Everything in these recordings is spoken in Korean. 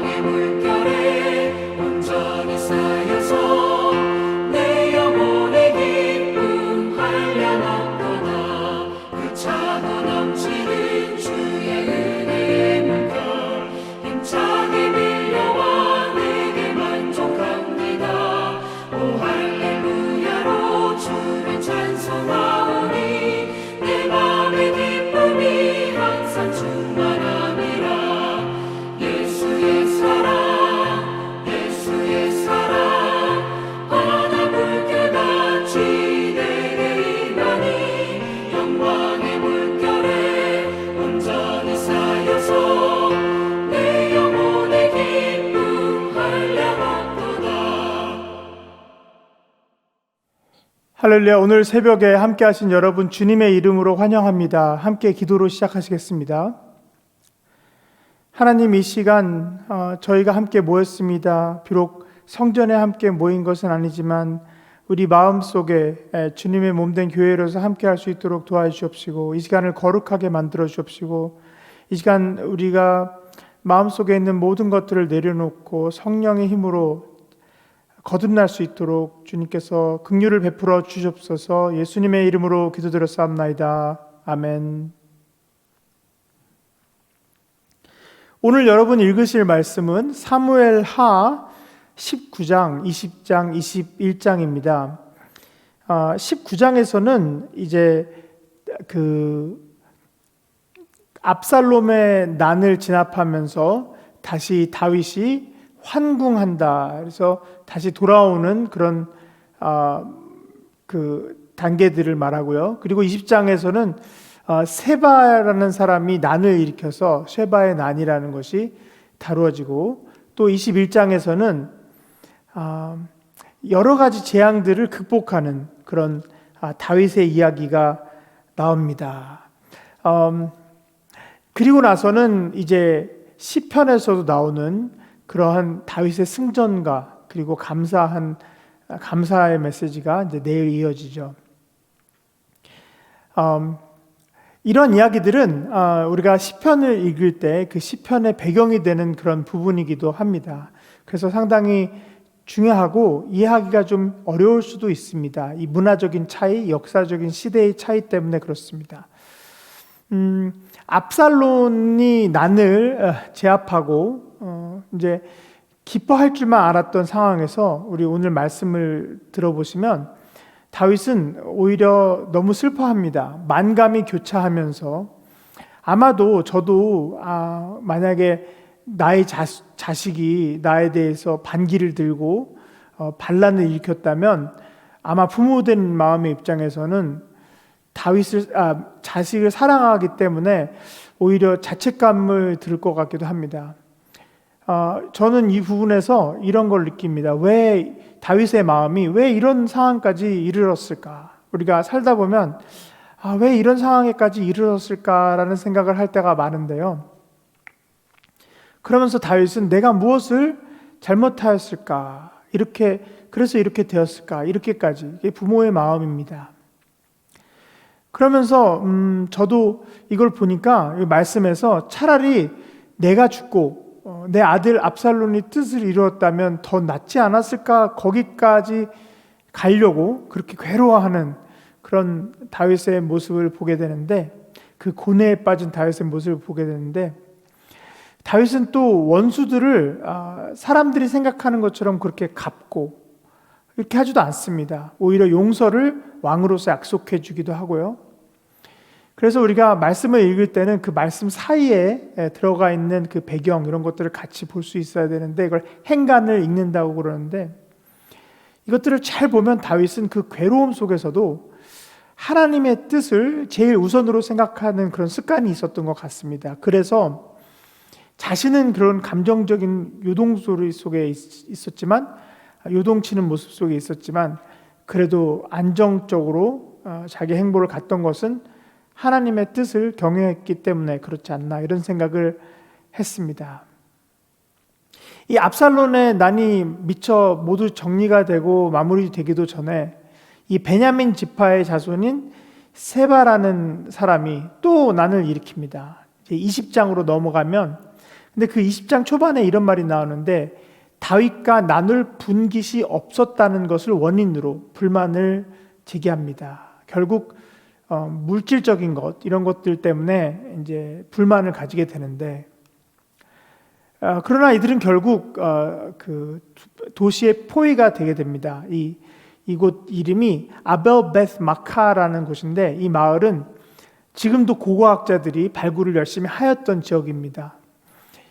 영광의 물결에 온전히 쌓여서 내 영혼의 기쁨 한량없도다. 그 차고 넘치는 주의 은혜의 물결 힘차게 밀려와 내게 만족합니다. 오 할렐루야로 주를 찬송하오니 내 맘의 기쁨이 항상 충만함이라. 예수의 사랑 예수의 사랑 바다 물결같이 내게 임하니 영광의 물결에 온전히 쌓여서 내 영혼의 기쁨 한량없도다. 할렐루야. 오늘 새벽에 함께 하신 여러분 주님의 이름으로 환영합니다. 함께 기도로 시작하시겠습니다. 하나님, 이 시간 저희가 함께 모였습니다. 비록 성전에 함께 모인 것은 아니지만 우리 마음속에 주님의 몸된 교회로서 함께 할 수 있도록 도와주시옵시고, 이 시간을 거룩하게 만들어 주옵시고, 이 시간 우리가 마음속에 있는 모든 것들을 내려놓고 성령의 힘으로 거듭날 수 있도록 주님께서 긍휼을 베풀어 주시옵소서. 예수님의 이름으로 기도드렸사옵나이다. 아멘. 오늘 여러분 읽으실 말씀은 사무엘하 19장, 20장, 21장입니다. 19장에서는 이제 압살롬의 난을 진압하면서 다시 다윗이 환궁한다. 그래서 다시 돌아오는 그런 단계들을 말하고요. 그리고 20장에서는 세바라는 사람이 난을 일으켜서 쉐바의 난이라는 것이 다루어지고, 또 21장에서는 여러 가지 재앙들을 극복하는 그런 다윗의 이야기가 나옵니다. 그리고 나서는 이제 시편에서도 나오는 그러한 다윗의 승전가, 그리고 감사의 메시지가 이제 내일 이어지죠. 이런 이야기들은 우리가 시편을 읽을 때 그 시편의 배경이 되는 그런 부분이기도 합니다. 그래서 상당히 중요하고 이해하기가 좀 어려울 수도 있습니다. 이 문화적인 차이, 역사적인 시대의 차이 때문에 그렇습니다. 압살롬이 난을 제압하고 이제 기뻐할 줄만 알았던 상황에서 우리 오늘 말씀을 들어보시면 다윗은 오히려 너무 슬퍼합니다. 만감이 교차하면서, 아마도 저도 만약에 나의 자식이 나에 대해서 반기를 들고 반란을 일으켰다면 아마 부모된 마음의 입장에서는 자식을 사랑하기 때문에 오히려 자책감을 들을 것 같기도 합니다. 저는 이 부분에서 이런 걸 느낍니다. 왜 다윗의 마음이 왜 이런 상황까지 이르렀을까? 우리가 살다 보면 왜 이런 상황에까지 이르렀을까라는 생각을 할 때가 많은데요. 그러면서 다윗은 내가 무엇을 잘못하였을까? 그래서 이렇게 되었을까? 이렇게까지. 이게 부모의 마음입니다. 그러면서 저도 이걸 보니까 이 말씀에서 차라리 내가 죽고 내 아들 압살롬이 뜻을 이루었다면 더 낫지 않았을까? 거기까지 가려고 그렇게 괴로워하는 그런 다윗의 모습을 보게 되는데, 그 고뇌에 빠진 다윗의 모습을 보게 되는데, 다윗은 또 원수들을 사람들이 생각하는 것처럼 그렇게 갚고 이렇게 하지도 않습니다. 오히려 용서를 왕으로서 약속해 주기도 하고요. 그래서 우리가 말씀을 읽을 때는 그 말씀 사이에 들어가 있는 그 배경, 이런 것들을 같이 볼 수 있어야 되는데, 이걸 행간을 읽는다고 그러는데, 이것들을 잘 보면 다윗은 그 괴로움 속에서도 하나님의 뜻을 제일 우선으로 생각하는 그런 습관이 있었던 것 같습니다. 그래서 자신은 그런 감정적인 요동소리 속에 있었지만, 요동치는 모습 속에 있었지만, 그래도 안정적으로 자기 행보를 갔던 것은 하나님의 뜻을 경외했기 때문에 그렇지 않나, 이런 생각을 했습니다. 이 압살롬의 난이 미처 모두 정리가 되고 마무리되기도 전에 이 베냐민 지파의 자손인 세바라는 사람이 또 난을 일으킵니다. 20장으로 넘어가면 근데 그 20장 초반에 이런 말이 나오는데 다윗과 나눌 분깃이 없었다는 것을 원인으로 불만을 제기합니다. 결국 물질적인 것 이런 것들 때문에 이제 불만을 가지게 되는데 그러나 이들은 결국 그 도시의 포위가 되게 됩니다. 이곳 이름이 아벨 베스 마카라는 곳인데 이 마을은 지금도 고고학자들이 발굴을 열심히 하였던 지역입니다.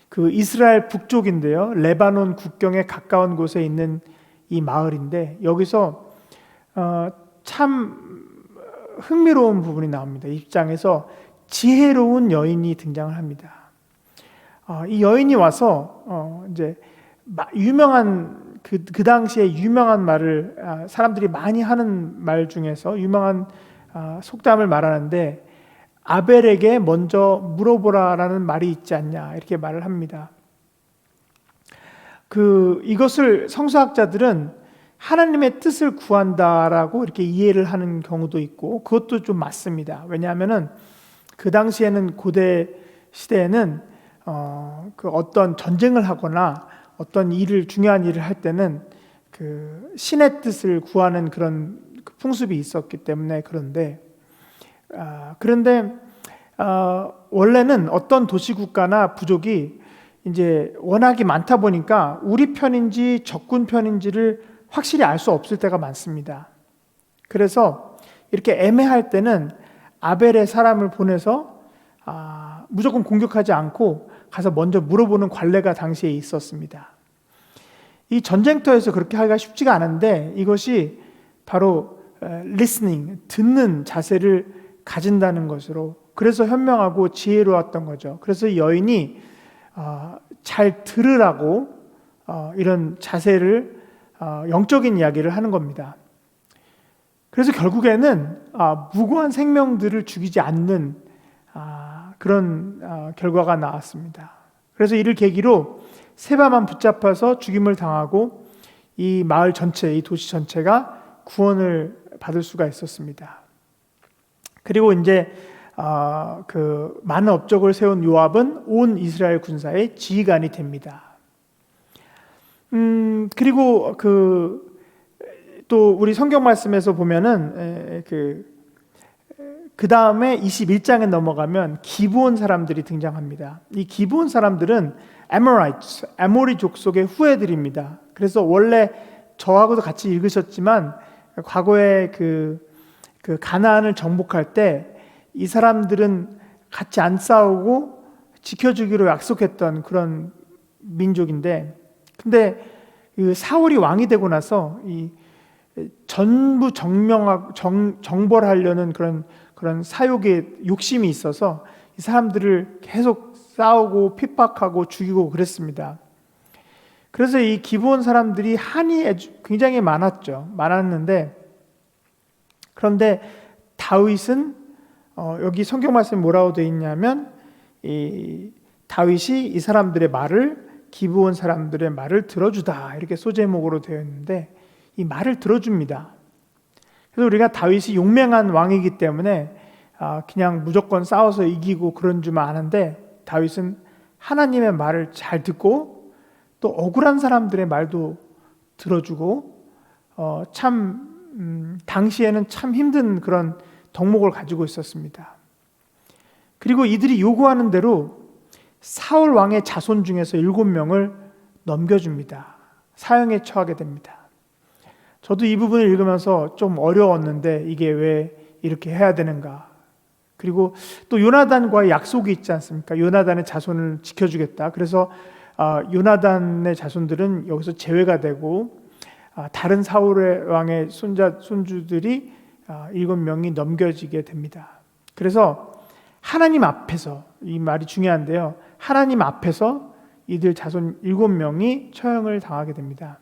그 이스라엘 북쪽인데요. 레바논 국경에 가까운 곳에 있는 이 마을인데 여기서 참 흥미로운 부분이 나옵니다. 이 입장에서 지혜로운 여인이 등장을 합니다. 이 여인이 와서 이제 유명한 그 당시에 유명한 말을 사람들이 많이 하는 말 중에서 유명한 속담을 말하는데 아벨에게 먼저 물어보라라는 말이 있지 않냐 이렇게 말을 합니다. 이것을 성서학자들은 하나님의 뜻을 구한다라고 이렇게 이해를 하는 경우도 있고 그것도 좀 맞습니다. 왜냐하면은 그 당시에는 고대 시대에는 그 어떤 전쟁을 하거나 어떤 중요한 일을 할 때는 그 신의 뜻을 구하는 그런 풍습이 있었기 때문에 그런데 원래는 어떤 도시국가나 부족이 이제 워낙이 많다 보니까 우리 편인지 적군 편인지를 확실히 알 수 없을 때가 많습니다. 그래서 이렇게 애매할 때는 아벨의 사람을 보내서 무조건 공격하지 않고 가서 먼저 물어보는 관례가 당시에 있었습니다. 이 전쟁터에서 그렇게 하기가 쉽지가 않은데 이것이 바로 listening, 듣는 자세를 가진다는 것으로 그래서 현명하고 지혜로웠던 거죠. 그래서 이 여인이 잘 들으라고 이런 자세를 영적인 이야기를 하는 겁니다. 그래서 결국에는 무고한 생명들을 죽이지 않는 그런 결과가 나왔습니다. 그래서 이를 계기로 세바만 붙잡아서 죽임을 당하고 이 마을 전체, 이 도시 전체가 구원을 받을 수가 있었습니다. 그리고 이제 그 많은 업적을 세운 요압은 온 이스라엘 군사의 지휘관이 됩니다. 그리고 또 우리 성경 말씀에서 보면은 그 다음에 21장에 넘어가면 기브온 사람들이 등장합니다. 이 기브온 사람들은 아모리 족속의 후예들입니다. 그래서 원래 저하고도 같이 읽으셨지만 과거에 그 가나안을 정복할 때 이 사람들은 같이 안 싸우고 지켜주기로 약속했던 그런 민족인데, 근데 사울이 왕이 되고 나서 이 전부 정벌하려는 그런 사욕의 욕심이 있어서 이 사람들을 계속 싸우고 핍박하고 죽이고 그랬습니다. 그래서 이 기브온 사람들이 한이 굉장히 많았는데 그런데 다윗은 여기 성경 말씀에 뭐라고 되어 있냐면 이 다윗이 이 사람들의 말을 기브온 사람들의 말을 들어주다 이렇게 소제목으로 되어 있는데 이 말을 들어줍니다. 그래서 우리가 다윗이 용맹한 왕이기 때문에 그냥 무조건 싸워서 이기고 그런 줄만 아는데 다윗은 하나님의 말을 잘 듣고 또 억울한 사람들의 말도 들어주고 당시에는 참 힘든 그런 덕목을 가지고 있었습니다. 그리고 이들이 요구하는 대로 사울 왕의 자손 중에서 7명을 넘겨줍니다. 사형에 처하게 됩니다. 저도 이 부분을 읽으면서 좀 어려웠는데 이게 왜 이렇게 해야 되는가. 그리고 또 요나단과의 약속이 있지 않습니까? 요나단의 자손을 지켜주겠다. 그래서 요나단의 자손들은 여기서 제외가 되고 다른 사울 왕의 손주들이 7명이 넘겨지게 됩니다. 그래서 하나님 앞에서, 이 말이 중요한데요, 하나님 앞에서 이들 자손 7명이 처형을 당하게 됩니다.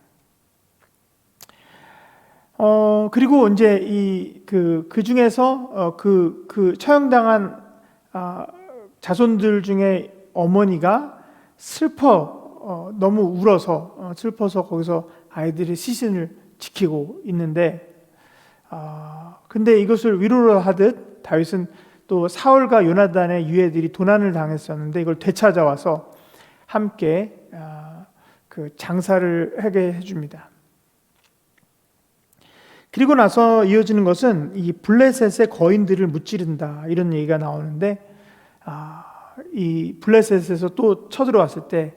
그리고 이제 그 중에서 그 처형당한 자손들 중에 어머니가 너무 울어서 슬퍼서 거기서 아이들의 시신을 지키고 있는데, 근데 이것을 위로를 하듯 다윗은 또 사울과 요나단의 유해들이 도난을 당했었는데 이걸 되찾아와서 함께 그 장사를 하게 해줍니다. 그리고 나서 이어지는 것은 이 블레셋의 거인들을 무찌른다 이런 얘기가 나오는데, 이 블레셋에서 또 쳐들어왔을 때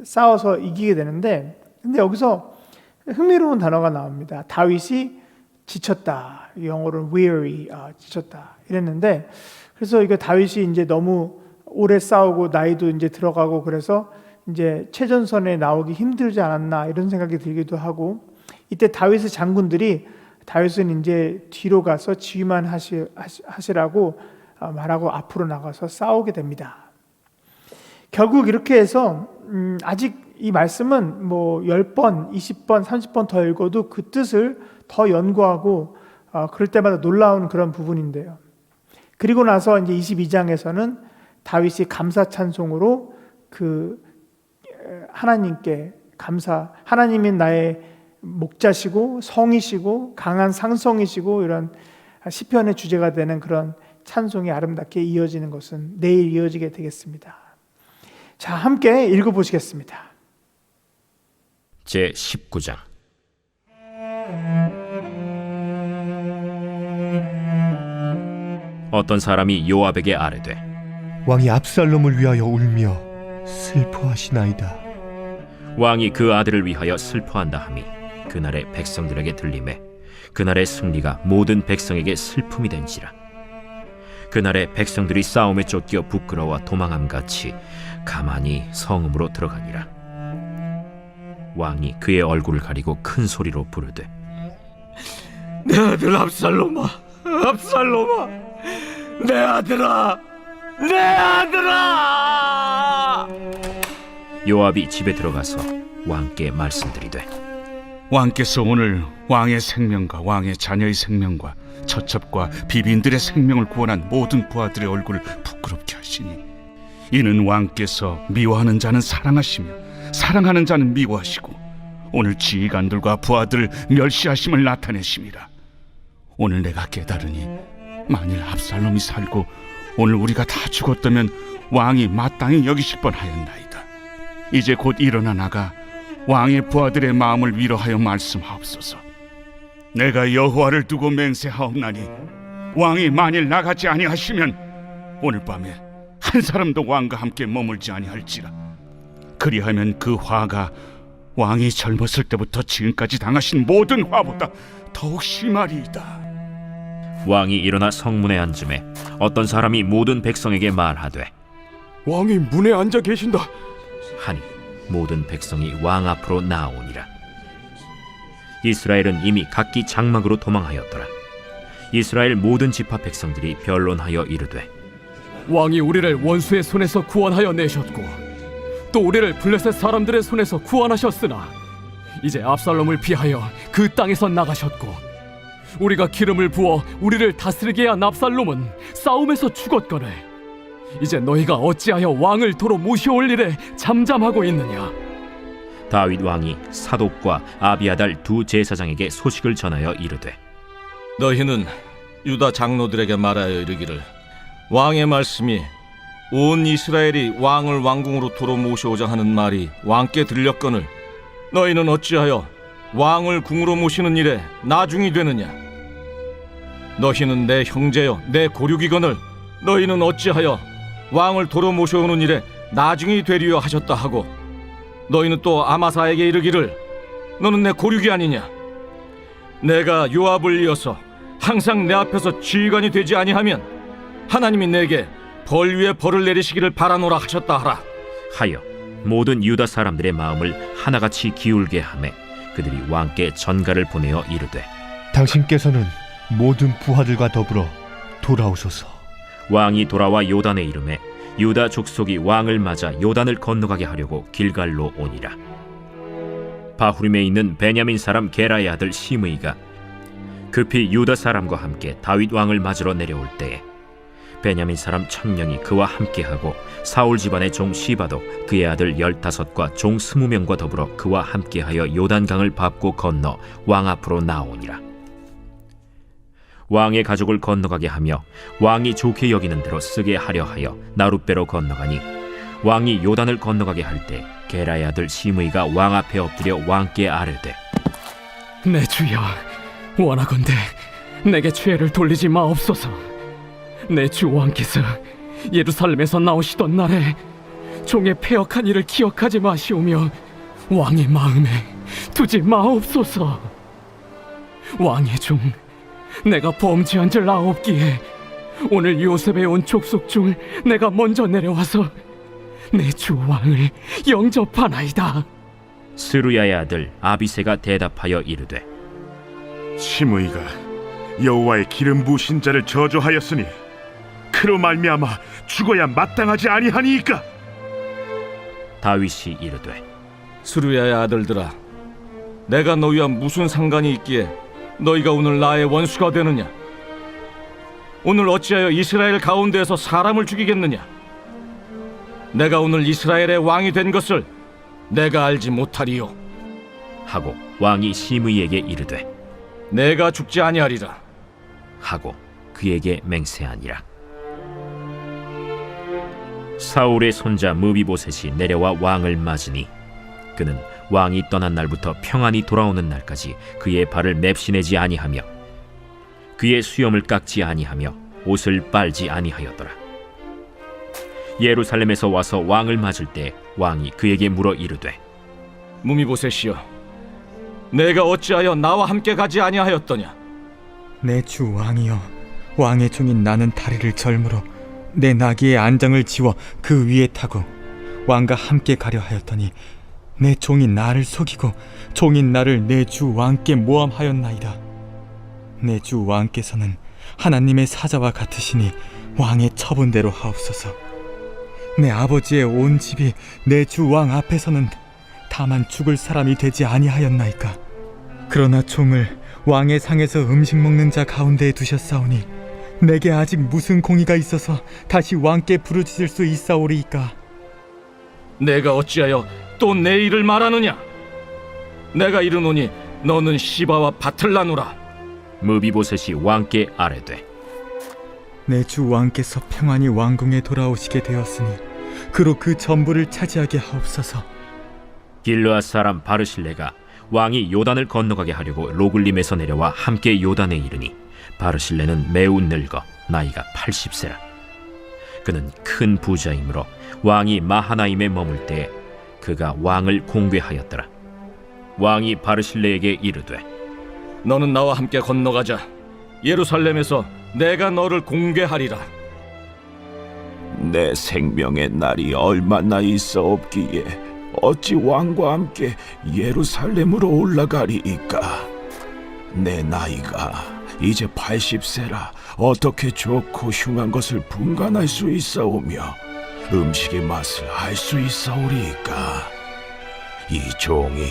싸워서 이기게 되는데, 근데 여기서 흥미로운 단어가 나옵니다. 다윗이 지쳤다. 영어로는 weary, 지쳤다 이랬는데, 그래서 이거 다윗이 이제 너무 오래 싸우고 나이도 이제 들어가고 그래서 이제 최전선에 나오기 힘들지 않았나 이런 생각이 들기도 하고, 이때 다윗의 장군들이 다윗은 이제 뒤로 가서 지휘만 하시라고 말하고 앞으로 나가서 싸우게 됩니다. 결국 이렇게 해서 아직 이 말씀은 뭐 10번, 20번, 30번 더 읽어도 그 뜻을 더 연구하고 그럴 때마다 놀라운 그런 부분인데요. 그리고 나서 이제 22장에서는 다윗이 감사 찬송으로 그 하나님께 하나님이 나의 목자시고 성이시고 강한 상성이시고 이런 시편의 주제가 되는 그런 찬송이 아름답게 이어지는 것은 내일 이어지게 되겠습니다. 자, 함께 읽어보시겠습니다. 제 19장. 어떤 사람이 요압에게 아뢰되, 왕이 압살롬을 위하여 울며 슬퍼하시나이다. 왕이 그 아들을 위하여 슬퍼한다 함이 그날의 백성들에게 들리매 그날의 승리가 모든 백성에게 슬픔이 된지라. 그날의 백성들이 싸움에 쫓겨 부끄러워 도망함같이 가만히 성읍으로 들어가니라. 왕이 그의 얼굴을 가리고 큰 소리로 부르되, 내 아들 압살롬아, 압살롬아, 내 아들아, 내 아들아! 요압이 집에 들어가서 왕께 말씀드리되, 왕께서 오늘 왕의 생명과 왕의 자녀의 생명과 처첩과 비빈들의 생명을 구원한 모든 부하들의 얼굴을 부끄럽게 하시니, 이는 왕께서 미워하는 자는 사랑하시며 사랑하는 자는 미워하시고 오늘 지휘관들과 부하들을 멸시하심을 나타내심이라. 오늘 내가 깨달으니 만일 압살롬이 살고 오늘 우리가 다 죽었다면 왕이 마땅히 여기실 뻔하였나이다. 이제 곧 일어나 나가 왕의 부하들의 마음을 위로하여 말씀하옵소서. 내가 여호와를 두고 맹세하옵나니 왕이 만일 나가지 아니하시면 오늘 밤에 한 사람도 왕과 함께 머물지 아니할지라. 그리하면 그 화가 왕이 젊었을 때부터 지금까지 당하신 모든 화보다 더욱 심하리이다. 왕이 일어나 성문에 앉음에 어떤 사람이 모든 백성에게 말하되, 왕이 문에 앉아 계신다. 하니 모든 백성이 왕 앞으로 나아오니라. 이스라엘은 이미 각기 장막으로 도망하였더라. 이스라엘 모든 지파 백성들이 변론하여 이르되, 왕이 우리를 원수의 손에서 구원하여 내셨고 또 우리를 블레셋 사람들의 손에서 구원하셨으나 이제 압살롬을 피하여 그 땅에서 나가셨고 우리가 기름을 부어 우리를 다스리게 한 압살롬은 싸움에서 죽었거늘 이제 너희가 어찌하여 왕을 도로 모셔올 일에 잠잠하고 있느냐. 다윗 왕이 사독과 아비아달 두 제사장에게 소식을 전하여 이르되, 너희는 유다 장로들에게 말하여 이르기를, 왕의 말씀이 온 이스라엘이 왕을 왕궁으로 도로 모셔오자 하는 말이 왕께 들렸거늘 너희는 어찌하여 왕을 궁으로 모시는 일에 나중이 되느냐. 너희는 내 형제여 내 고륙이거늘 너희는 어찌하여 왕을 도로 모셔오는 일에 나중이 되리여 하셨다 하고, 너희는 또 아마사에게 이르기를, 너는 내 고륙이 아니냐. 내가 요압을 이어서 항상 내 앞에서 지휘관이 되지 아니하면 하나님이 내게 벌 위에 벌을 내리시기를 바라노라 하셨다 하라. 하여 모든 유다 사람들의 마음을 하나같이 기울게 하매 그들이 왕께 전가를 보내어 이르되, 당신께서는 모든 부하들과 더불어 돌아오소서. 왕이 돌아와 요단에 이르매 유다 족속이 왕을 맞아 요단을 건너가게 하려고 길갈로 오니라. 바후림에 있는 베냐민 사람 게라의 아들 시므이가 급히 유다 사람과 함께 다윗 왕을 맞으러 내려올 때에 베냐민 사람 1000명이 그와 함께하고 사울 집안의 종 시바도 그의 아들 15과 종 20명과 더불어 그와 함께하여 요단강을 밟고 건너 왕 앞으로 나오니라. 왕의 가족을 건너가게 하며 왕이 좋게 여기는 대로 쓰게 하려 하여 나룻배로 건너가니 왕이 요단을 건너가게 할 때 게라의 아들 시므이가 왕 앞에 엎드려 왕께 아뢰되 내 주여, 원하건대 내게 죄를 돌리지 마옵소서. 내 주 왕께서 예루살렘에서 나오시던 날에 종의 패역한 일을 기억하지 마시오며 왕의 마음에 두지 마옵소서. 왕의 종 내가 범죄한 줄 아옵기에 오늘 요셉에 온 족속 중 내가 먼저 내려와서 내 주 왕을 영접하나이다. 스루야의 아들 아비새가 대답하여 이르되 시므이가 여호와의 기름 부으신 자를 저주하였으니 그로 말미암아 죽어야 마땅하지 아니하니이까. 다윗이 이르되 스루야의 아들들아, 내가 너희와 무슨 상관이 있기에 너희가 오늘 나의 원수가 되느냐? 오늘 어찌하여 이스라엘 가운데에서 사람을 죽이겠느냐? 내가 오늘 이스라엘의 왕이 된 것을 내가 알지 못하리요. 하고 왕이 시므이에게 이르되 내가 죽지 아니하리라. 하고 그에게 맹세하니라. 사울의 손자 무비보셋이 내려와 왕을 맞으니 그는 왕이 떠난 날부터 평안히 돌아오는 날까지 그의 발을 맵시내지 아니하며 그의 수염을 깎지 아니하며 옷을 빨지 아니하였더라. 예루살렘에서 와서 왕을 맞을 때 왕이 그에게 물어 이르되 무미보셋이여, 내가 어찌하여 나와 함께 가지 아니하였더냐? 내 주 왕이여, 왕의 종인 나는 다리를 절므로 내 나귀의 안장을 지워 그 위에 타고 왕과 함께 가려 하였더니 내 종이 나를 속이고 종인 나를 내 주 왕께 모함하였나이다. 내 주 왕께서는 하나님의 사자와 같으시니 왕의 처분대로 하옵소서. 내 아버지의 온 집이 내 주 왕 앞에서는 다만 죽을 사람이 되지 아니하였나이까. 그러나 종을 왕의 상에서 음식 먹는 자 가운데에 두셨사오니 내게 아직 무슨 공의가 있어서 다시 왕께 부르짖을 수 있사오리이까. 내가 어찌하여 또 내 일을 말하느냐? 내가 이르노니 너는 시바와 밭을 나누라. 무비보셋이 왕께 아뢰되 내 주 왕께서 평안히 왕궁에 돌아오시게 되었으니 그로 그 전부를 차지하게 하옵소서. 길르앗 사람 바르실레가 왕이 요단을 건너가게 하려고 로글림에서 내려와 함께 요단에 이르니 바르실레는 매우 늙어 나이가 80세라. 그는 큰 부자이므로 왕이 마하나임에 머물 때에 그가 왕을 공궤하였더라. 왕이 바르실레에게 이르되 너는 나와 함께 건너가자. 예루살렘에서 내가 너를 공궤하리라. 내 생명의 날이 얼마나 있어 없기에 어찌 왕과 함께 예루살렘으로 올라가리이까. 내 나이가 이제 80세라 어떻게 좋고 흉한 것을 분간할 수 있사오며 음식의 맛을 알 수 있사오리이까. 이 종이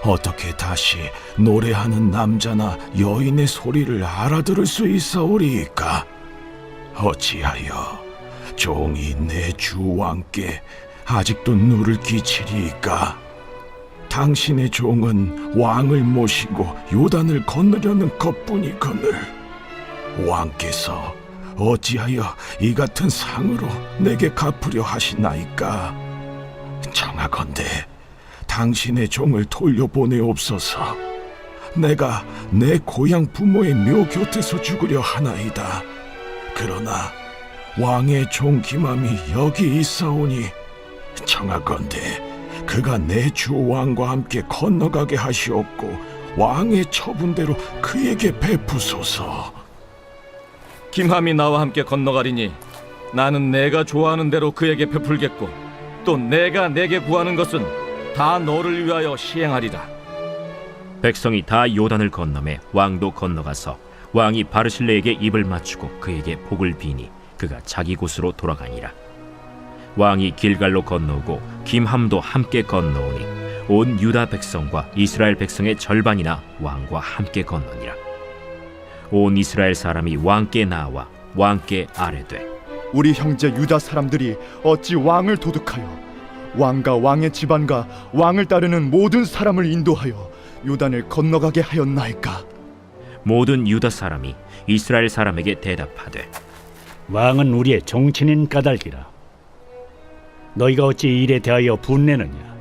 어떻게 다시 노래하는 남자나 여인의 소리를 알아들을 수 있사오리이까. 어찌하여 종이 내 주 왕께 아직도 누를 끼치리이까. 당신의 종은 왕을 모시고 요단을 건너려는 것뿐이거늘 왕께서 어찌하여 이 같은 상으로 내게 갚으려 하시나이까. 청하건대 당신의 종을 돌려보내옵소서. 내가 내 고향 부모의 묘 곁에서 죽으려 하나이다. 그러나 왕의 종 기맘이 여기 있사오니 청하건대 그가 내 주 왕과 함께 건너가게 하시옵고 왕의 처분대로 그에게 베푸소서. 김함이 나와 함께 건너가리니 나는 내가 좋아하는 대로 그에게 베풀겠고 또 내가 내게 구하는 것은 다 너를 위하여 시행하리라. 백성이 다 요단을 건너매 왕도 건너가서 왕이 바르실레에게 입을 맞추고 그에게 복을 비니 그가 자기 곳으로 돌아가니라. 왕이 길갈로 건너오고 김함도 함께 건너오니 온 유다 백성과 이스라엘 백성의 절반이나 왕과 함께 건너니라. 온 이스라엘 사람이 왕께 나와 왕께 아뢰되 우리 형제 유다 사람들이 어찌 왕을 도둑하여 왕과 왕의 집안과 왕을 따르는 모든 사람을 인도하여 요단을 건너가게 하였나이까. 모든 유다 사람이 이스라엘 사람에게 대답하되 왕은 우리의 정치인 까닭이라. 너희가 어찌 이 일에 대하여 분내느냐?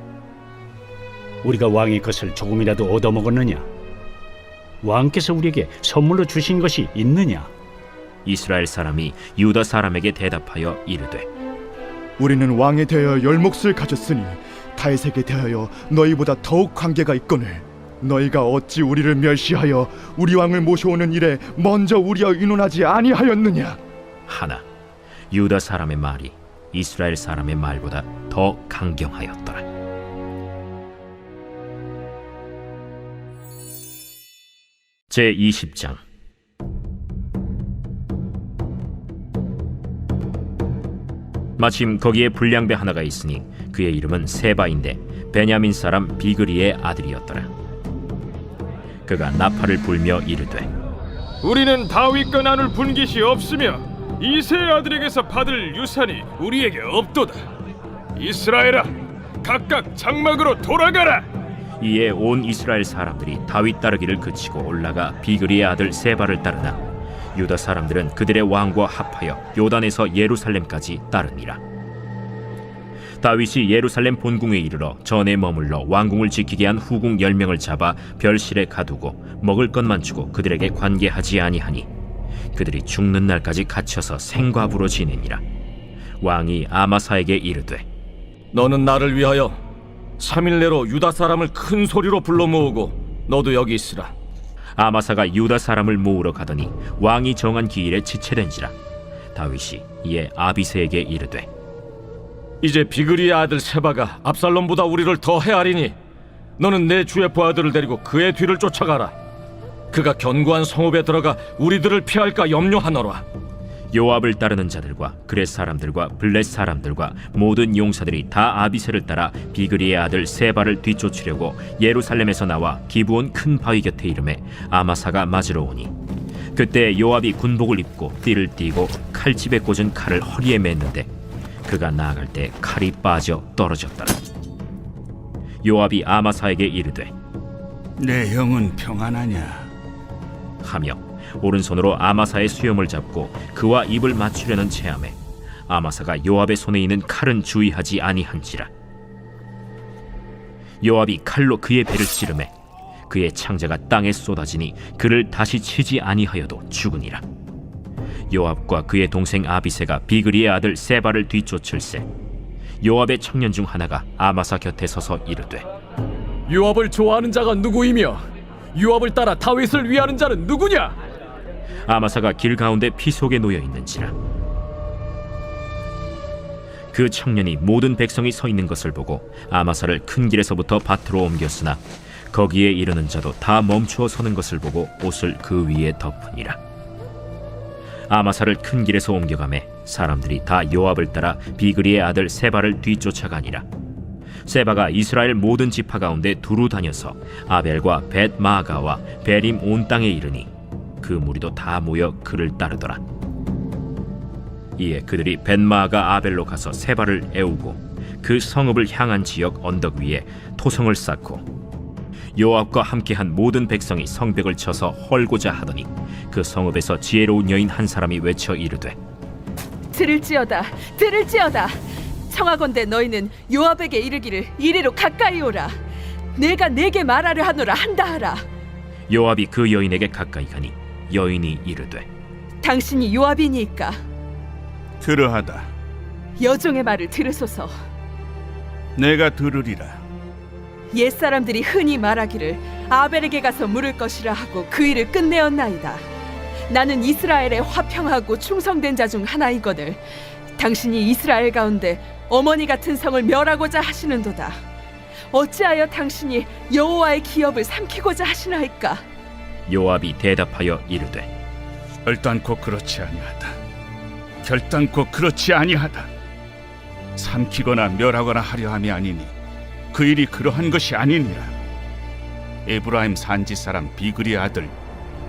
우리가 왕의 것을 조금이라도 얻어먹었느냐? 왕께서 우리에게 선물로 주신 것이 있느냐? 이스라엘 사람이 유다 사람에게 대답하여 이르되 우리는 왕에 대하여 열 몫을 가졌으니 다윗에게 대하여 너희보다 더욱 관계가 있거늘 너희가 어찌 우리를 멸시하여 우리 왕을 모셔오는 일에 먼저 우리와 의논하지 아니하였느냐? 하나 유다 사람의 말이 이스라엘 사람의 말보다 더 강경하였더라. 제20장 마침 거기에 불량배 하나가 있으니 그의 이름은 세바인데 베냐민 사람 비그리의 아들이었더라. 그가 나팔을 불며 이르되 우리는 다윗과 나눌 분깃이 없으며 이새의 아들에게서 받을 유산이 우리에게 없도다. 이스라엘아, 각각 장막으로 돌아가라. 이에 온 이스라엘 사람들이 다윗 따르기를 그치고 올라가 비그리의 아들 세바를 따르나 유다 사람들은 그들의 왕과 합하여 요단에서 예루살렘까지 따르니라. 다윗이 예루살렘 본궁에 이르러 전에 머물러 왕궁을 지키게 한 후궁 10명을 잡아 별실에 가두고 먹을 것만 주고 그들에게 관계하지 아니하니 그들이 죽는 날까지 갇혀서 생과부로 지내니라. 왕이 아마사에게 이르되 너는 나를 위하여 3일 내로 유다 사람을 큰 소리로 불러 모으고 너도 여기 있으라. 아마사가 유다 사람을 모으러 가더니 왕이 정한 기일에 지체된지라. 다윗이 이에 아비새에게 이르되 이제 비그리의 아들 세바가 압살롬보다 우리를 더 헤아리니 너는 내 주의 부하들을 데리고 그의 뒤를 쫓아가라. 그가 견고한 성읍에 들어가 우리들을 피할까 염려하노라. 요압을 따르는 자들과 그렛 사람들과 블렛 사람들과 모든 용사들이 다 아비새를 따라 비그리의 아들 세바를 뒤쫓으려고 예루살렘에서 나와 기브온 큰 바위 곁에 이르매 아마사가 맞으러 오니 그때 요압이 군복을 입고 띠를 띠고 칼집에 꽂은 칼을 허리에 맸는데 그가 나아갈 때 칼이 빠져 떨어졌더라. 요압이 아마사에게 이르되 내 형은 평안하냐? 하며 오른손으로 아마사의 수염을 잡고 그와 입을 맞추려는 체함에 아마사가 요압의 손에 있는 칼은 주의하지 아니한지라. 요압이 칼로 그의 배를 찌르매 그의 창자가 땅에 쏟아지니 그를 다시 치지 아니하여도 죽으니라. 요압과 그의 동생 아비새가 비그리의 아들 세바를 뒤쫓을세 요압의 청년 중 하나가 아마사 곁에 서서 이르되 요압을 좋아하는 자가 누구이며 요압을 따라 다윗을 위하는 자는 누구냐? 아마사가 길 가운데 피 속에 놓여 있는지라. 그 청년이 모든 백성이 서 있는 것을 보고 아마사를 큰 길에서부터 밭으로 옮겼으나 거기에 이르는 자도 다 멈추어 서는 것을 보고 옷을 그 위에 덮으니라. 아마사를 큰 길에서 옮겨가매 사람들이 다 요압을 따라 비그리의 아들 세바를 뒤쫓아가니라. 세바가 이스라엘 모든 지파 가운데 두루 다녀서 아벨과 벳마가와 베림 온 땅에 이르니 그 무리도 다 모여 그를 따르더라. 이에 그들이 벳마가 아벨로 가서 세바를 애우고 그 성읍을 향한 지역 언덕 위에 토성을 쌓고 요압과 함께한 모든 백성이 성벽을 쳐서 헐고자 하더니 그 성읍에서 지혜로운 여인 한 사람이 외쳐 이르되 들을지어다 들을지어다 청하건대 너희는 요압에게 이르기를 이리로 가까이 오라. 내가 내게 말하려 하노라 한다 하라. 요압이 그 여인에게 가까이 가니 여인이 이르되 당신이 요압이니까 그러하다. 여종의 말을 들으소서. 내가 들으리라. 옛사람들이 흔히 말하기를 아벨에게 가서 물을 것이라 하고 그 일을 끝내었나이다. 나는 이스라엘에 화평하고 충성된 자 중 하나이거늘 당신이 이스라엘 가운데 어머니 같은 성을 멸하고자 하시는도다. 어찌하여 당신이 여호와의 기업을 삼키고자 하시나이까? 요압이 대답하여 이르되 결단코 그렇지 아니하다. 결단코 그렇지 아니하다. 삼키거나 멸하거나 하려 함이 아니니 그 일이 그러한 것이 아니니라. 에브라임 산지 사람 비그리의 아들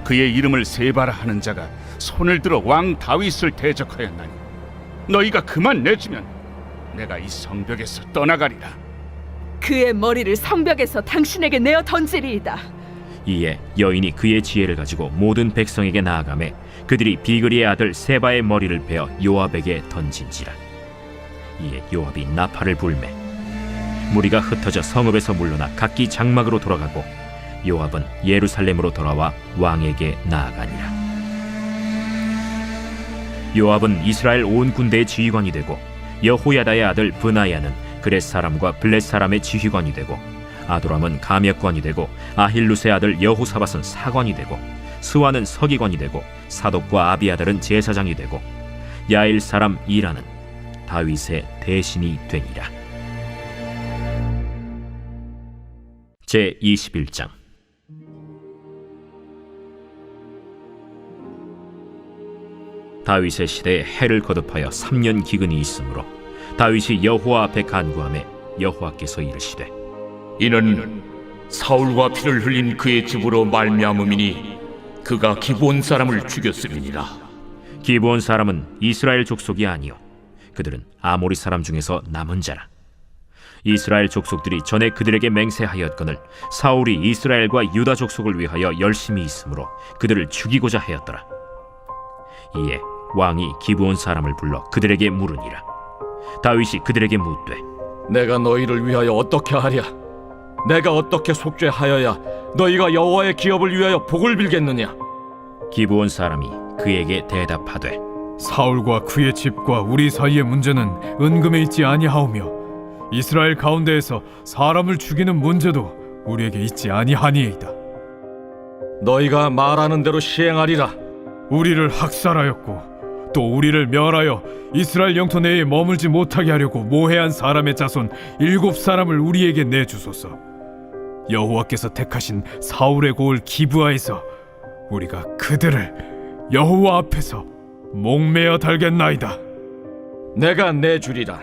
그의 이름을 세바라 하는 자가 손을 들어 왕 다윗을 대적하였나니 너희가 그만 내주면 내가 이 성벽에서 떠나가리라. 그의 머리를 성벽에서 당신에게 내어 던지리이다. 이에 여인이 그의 지혜를 가지고 모든 백성에게 나아가매 그들이 비그리의 아들 세바의 머리를 베어 요압에게 던진지라. 이에 요압이 나팔을 불매 무리가 흩어져 성읍에서 물러나 각기 장막으로 돌아가고 요압은 예루살렘으로 돌아와 왕에게 나아가니라. 요압은 이스라엘 온 군대의 지휘관이 되고 여호야다의 아들 브나야는 그렛 사람과 블렛 사람의 지휘관이 되고 아도람은 감역관이 되고 아힐루스의 아들 여호사밧은 사관이 되고 스와는 서기관이 되고 사독과 아비아달은 제사장이 되고 야일 사람 이라는 다윗의 대신이 되니라. 제21장. 다윗의 시대에 해를 거듭하여 3년 기근이 있으므로 다윗이 여호와 앞에 간구하매 여호와께서 이르시되 이는 사울과 피를 흘린 그의 집으로 말미암음이니 그가 기브온 사람을 죽였음이니라. 기브온 사람은 이스라엘 족속이 아니요 그들은 아모리 사람 중에서 남은 자라. 이스라엘 족속들이 전에 그들에게 맹세하였거늘 사울이 이스라엘과 유다 족속을 위하여 열심히 있으므로 그들을 죽이고자 하였더라. 이에 왕이 기브온 사람을 불러 그들에게 물으니라. 다윗이 그들에게 묻되 내가 너희를 위하여 어떻게 하랴? 내가 어떻게 속죄하여야 너희가 여호와의 기업을 위하여 복을 빌겠느냐? 기브온 사람이 그에게 대답하되 사울과 그의 집과 우리 사이의 문제는 은금에 있지 아니하오며 이스라엘 가운데에서 사람을 죽이는 문제도 우리에게 있지 아니하니이다. 너희가 말하는 대로 시행하리라. 우리를 학살하였고 또 우리를 멸하여 이스라엘 영토 내에 머물지 못하게 하려고 모해한 사람의 자손 7사람을 우리에게 내주소서. 여호와께서 택하신 사울의 고을 기브아에서 우리가 그들을 여호와 앞에서 목매어 달겠나이다. 내가 내주리라.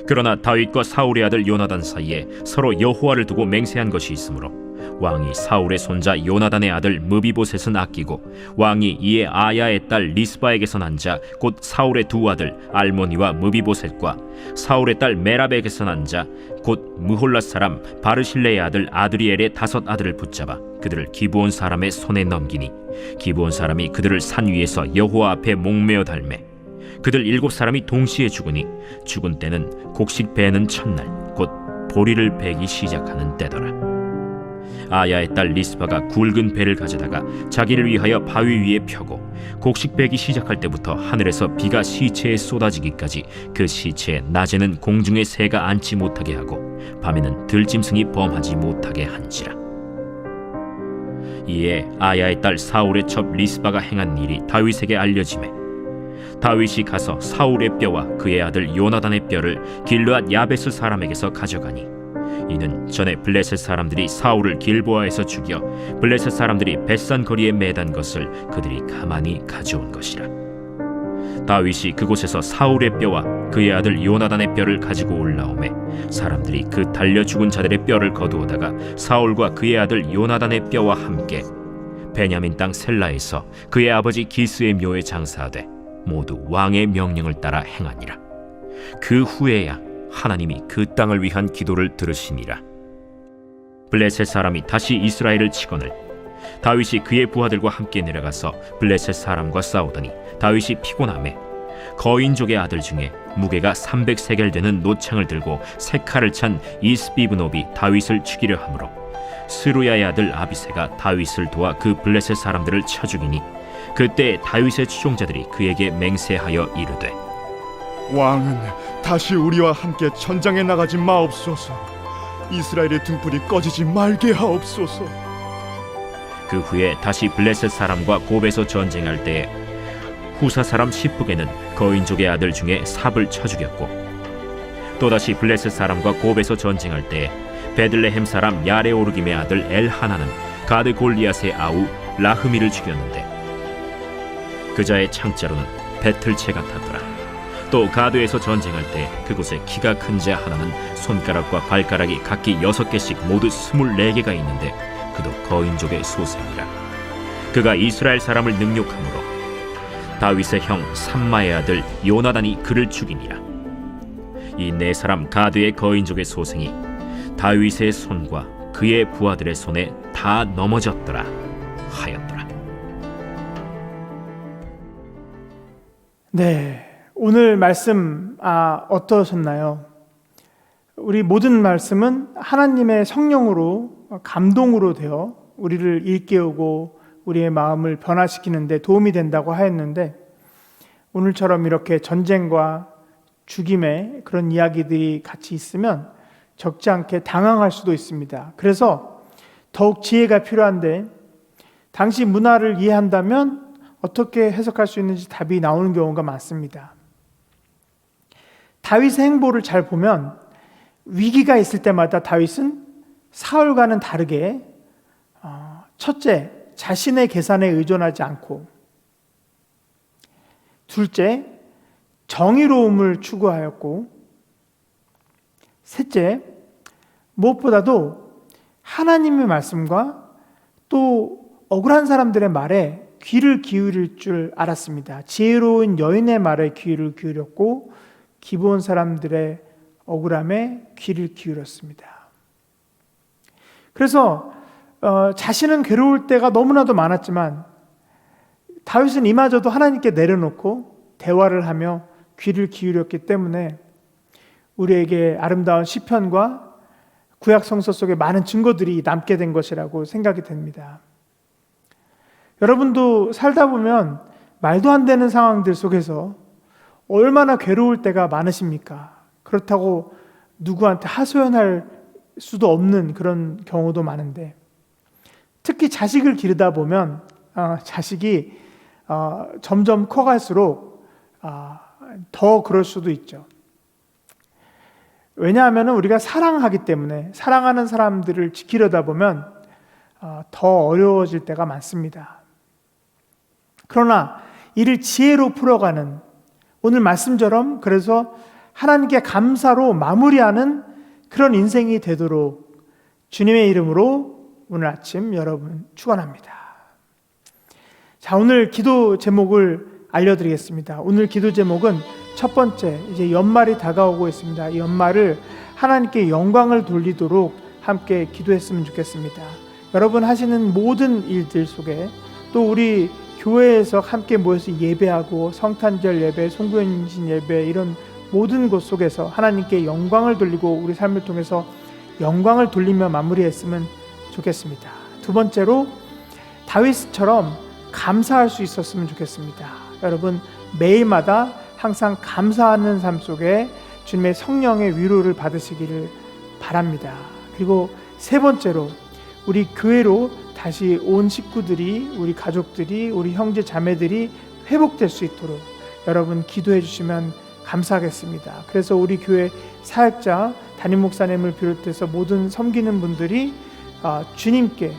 그러나 다윗과 사울의 아들 요나단 사이에 서로 여호와를 두고 맹세한 것이 있으므로 왕이 사울의 손자 요나단의 아들 무비보셋은 아끼고 왕이 이에 아야의 딸 리스바에게서 난 자 곧 사울의 두 아들 알모니와 무비보셋과 사울의 딸 메랍에게서 난 자 곧 무홀랏 사람 바르실레의 아들 아드리엘의 5 아들을 붙잡아 그들을 기브온 사람의 손에 넘기니 기브온 사람이 그들을 산 위에서 여호와 앞에 목매어 달매 그들 7사람이 동시에 죽으니 죽은 때는 곡식 베는 첫날 곧 보리를 베기 시작하는 때더라. 아야의 딸 리스바가 굵은 배를 가져다가 자기를 위하여 바위 위에 펴고 곡식 베기 시작할 때부터 하늘에서 비가 시체에 쏟아지기까지 그 시체에 낮에는 공중에 새가 앉지 못하게 하고 밤에는 들짐승이 범하지 못하게 한지라. 이에 아야의 딸 사울의 첩 리스바가 행한 일이 다윗에게 알려지매 다윗이 가서 사울의 뼈와 그의 아들 요나단의 뼈를 길르앗 야베스 사람에게서 가져가니 이는 전에 블레셋 사람들이 사울을 길보아에서 죽여 블레셋 사람들이 벳산 거리에 매단 것을 그들이 가만히 가져온 것이라. 다윗이 그곳에서 사울의 뼈와 그의 아들 요나단의 뼈를 가지고 올라오매 사람들이 그 달려 죽은 자들의 뼈를 거두어다가 사울과 그의 아들 요나단의 뼈와 함께 베냐민 땅 셀라에서 그의 아버지 기스의 묘에 장사하되 모두 왕의 명령을 따라 행하니라. 그 후에야 하나님이 그 땅을 위한 기도를 들으시니라. 블레셋 사람이 다시 이스라엘을 치거늘 다윗이 그의 부하들과 함께 내려가서 블레셋 사람과 싸우더니 다윗이 피곤하매 거인족의 아들 중에 무게가 300세겔 되는 노창을 들고 세 칼을 찬 이스비브노비 다윗을 죽이려 하므로 스루야의 아들 아비새가 다윗을 도와 그 블레셋 사람들을 쳐 죽이니 그때 다윗의 추종자들이 그에게 맹세하여 이르되 왕은 다시 우리와 함께 전장에 나가지 마옵소서. 이스라엘의 등불이 꺼지지 말게 하옵소서. 그 후에 다시 블레셋 사람과 곱에서 전쟁할 때에 후사 사람 시프게는 거인족의 아들 중에 삽을 쳐 죽였고 또다시 블레셋 사람과 곱에서 전쟁할 때에 베들레헴 사람 야레오르김의 아들 엘하나는 가드 골리앗의 아우 라흐미를 죽였는데 그자의 창자로는 배틀채 같았더라. 또 가드에서 전쟁할 때 그곳에 키가 큰 자 하나는 손가락과 발가락이 각기 6개씩 모두 24개가 있는데 그도 거인족의 소생이라. 그가 이스라엘 사람을 능욕함으로 다윗의 형 삼마의 아들 요나단이 그를 죽이니라. 이 4사람 가드의 거인족의 소생이 다윗의 손과 그의 부하들의 손에 다 넘어졌더라 하였더라. 네, 오늘 말씀 어떠셨나요? 우리 모든 말씀은 하나님의 성령으로 감동으로 되어 우리를 일깨우고 우리의 마음을 변화시키는 데 도움이 된다고 하였는데, 오늘처럼 이렇게 전쟁과 죽임의 그런 이야기들이 같이 있으면 적지 않게 당황할 수도 있습니다. 그래서 더욱 지혜가 필요한데, 당시 문화를 이해한다면 어떻게 해석할 수 있는지 답이 나오는 경우가 많습니다. 다윗의 행보를 잘 보면 위기가 있을 때마다 다윗은 사울과는 다르게 첫째, 자신의 계산에 의존하지 않고, 둘째, 정의로움을 추구하였고, 셋째, 무엇보다도 하나님의 말씀과 또 억울한 사람들의 말에 귀를 기울일 줄 알았습니다. 지혜로운 여인의 말에 귀를 기울였고, 기브온 사람들의 억울함에 귀를 기울였습니다. 그래서 자신은 괴로울 때가 너무나도 많았지만 다윗은 이마저도 하나님께 내려놓고 대화를 하며 귀를 기울였기 때문에 우리에게 아름다운 시편과 구약 성서 속에 많은 증거들이 남게 된 것이라고 생각이 됩니다. 여러분도 살다 보면 말도 안 되는 상황들 속에서 얼마나 괴로울 때가 많으십니까? 그렇다고 누구한테 하소연할 수도 없는 그런 경우도 많은데, 특히 자식을 기르다 보면 자식이 점점 커갈수록 더 그럴 수도 있죠. 왜냐하면 우리가 사랑하기 때문에, 사랑하는 사람들을 지키려다 보면 더 어려워질 때가 많습니다. 그러나 이를 지혜로 풀어가는, 오늘 말씀처럼 그래서 하나님께 감사로 마무리하는 그런 인생이 되도록 주님의 이름으로 오늘 아침 여러분 축원합니다. 자, 오늘 기도 제목을 알려드리겠습니다. 오늘 기도 제목은 첫 번째, 이제 연말이 다가오고 있습니다. 이 연말을 하나님께 영광을 돌리도록 함께 기도했으면 좋겠습니다. 여러분 하시는 모든 일들 속에, 또 우리 교회에서 함께 모여서 예배하고 성탄절 예배, 송구행신 예배, 이런 모든 곳 속에서 하나님께 영광을 돌리고 우리 삶을 통해서 영광을 돌리며 마무리했으면 좋겠습니다. 두 번째로 다윗처럼 감사할 수 있었으면 좋겠습니다. 여러분 매일마다 항상 감사하는 삶 속에 주님의 성령의 위로를 받으시기를 바랍니다. 그리고 세 번째로 우리 교회로 다시 온 식구들이, 우리 가족들이, 우리 형제 자매들이 회복될 수 있도록 여러분 기도해 주시면 감사하겠습니다. 그래서 우리 교회 사역자, 담임 목사님을 비롯해서 모든 섬기는 분들이 주님께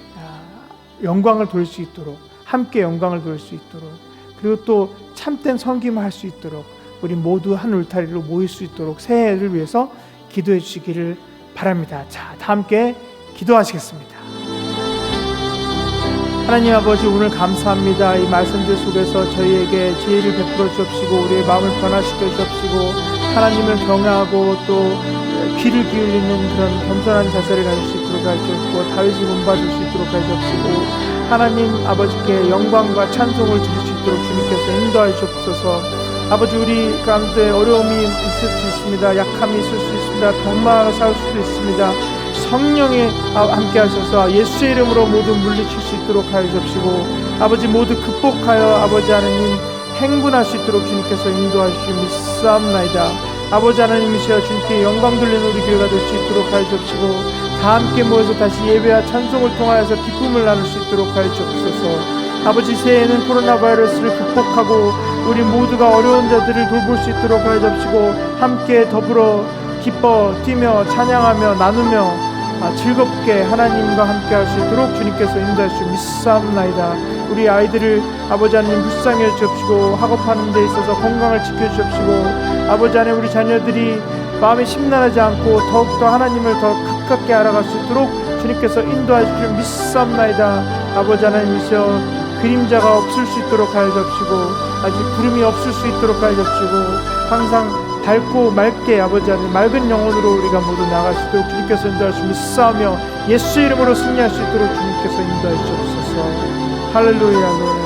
영광을 돌릴 수 있도록, 함께 영광을 돌릴 수 있도록, 그리고 또 참된 섬김을 할 수 있도록 우리 모두 한 울타리로 모일 수 있도록 새해를 위해서 기도해 주시기를 바랍니다. 자, 다 함께 기도하시겠습니다. 하나님 아버지, 오늘 감사합니다. 이 말씀들 속에서 저희에게 지혜를 베풀어 주옵시고 우리의 마음을 변화시켜 주옵시고 하나님을 경외하고 또 귀를 기울이는 그런 겸손한 자세를 가질 수 있도록 하시옵고 다윗이 본받을 수 있도록 하시옵시고 하나님 아버지께 영광과 찬송을 드릴 수 있도록 주님께서 인도하여 주옵소서. 아버지, 우리 가운데 어려움이 있을 수 있습니다. 약함이 있을 수 있습니다. 병마가 살 수도 있습니다. 성령이 함께 하셔서 예수의 이름으로 모두 물리칠 수 있도록 하여 주옵시고 아버지 모두 극복하여 아버지 하나님 행분할 수 있도록 주님께서 인도하시고 믿사옵나이다. 아버지 하나님이시여 주님께 영광 돌리는 우리 교회가 될 수 있도록 하여 주옵시고 다 함께 모여서 다시 예배와 찬송을 통하여서 기쁨을 나눌 수 있도록 하여 주옵소서. 아버지, 새해에는 코로나 바이러스를 극복하고 우리 모두가 어려운 자들을 돌볼 수 있도록 하여 주옵시고 함께 더불어 기뻐 뛰며 찬양하며 나누며 즐겁게 하나님과 함께 할 수 있도록 주님께서 인도하시고 믿사옵나이다. 우리 아이들을 아버지 하나님 불쌍히 주옵시고 학업하는 데 있어서 건강을 지켜주옵시고 아버지 하나님 우리 자녀들이 마음이 심란하지 않고 더욱더 하나님을 더 가깝게 알아갈 수 있도록 주님께서 인도하시고 믿사옵나이다. 아버지 하나님이시여 그림자가 없을 수 있도록 하여 주옵시고 아직 구름이 없을 수 있도록 하여 주옵시고 항상 밝고 맑게 아버지 하나님 맑은 영혼으로 우리가 모두 나아갈 수 있도록 주님께서 인도하시고 믿사오며 예수의 이름으로 승리할 수 있도록 주님께서 인도하시옵소서. 할렐루야.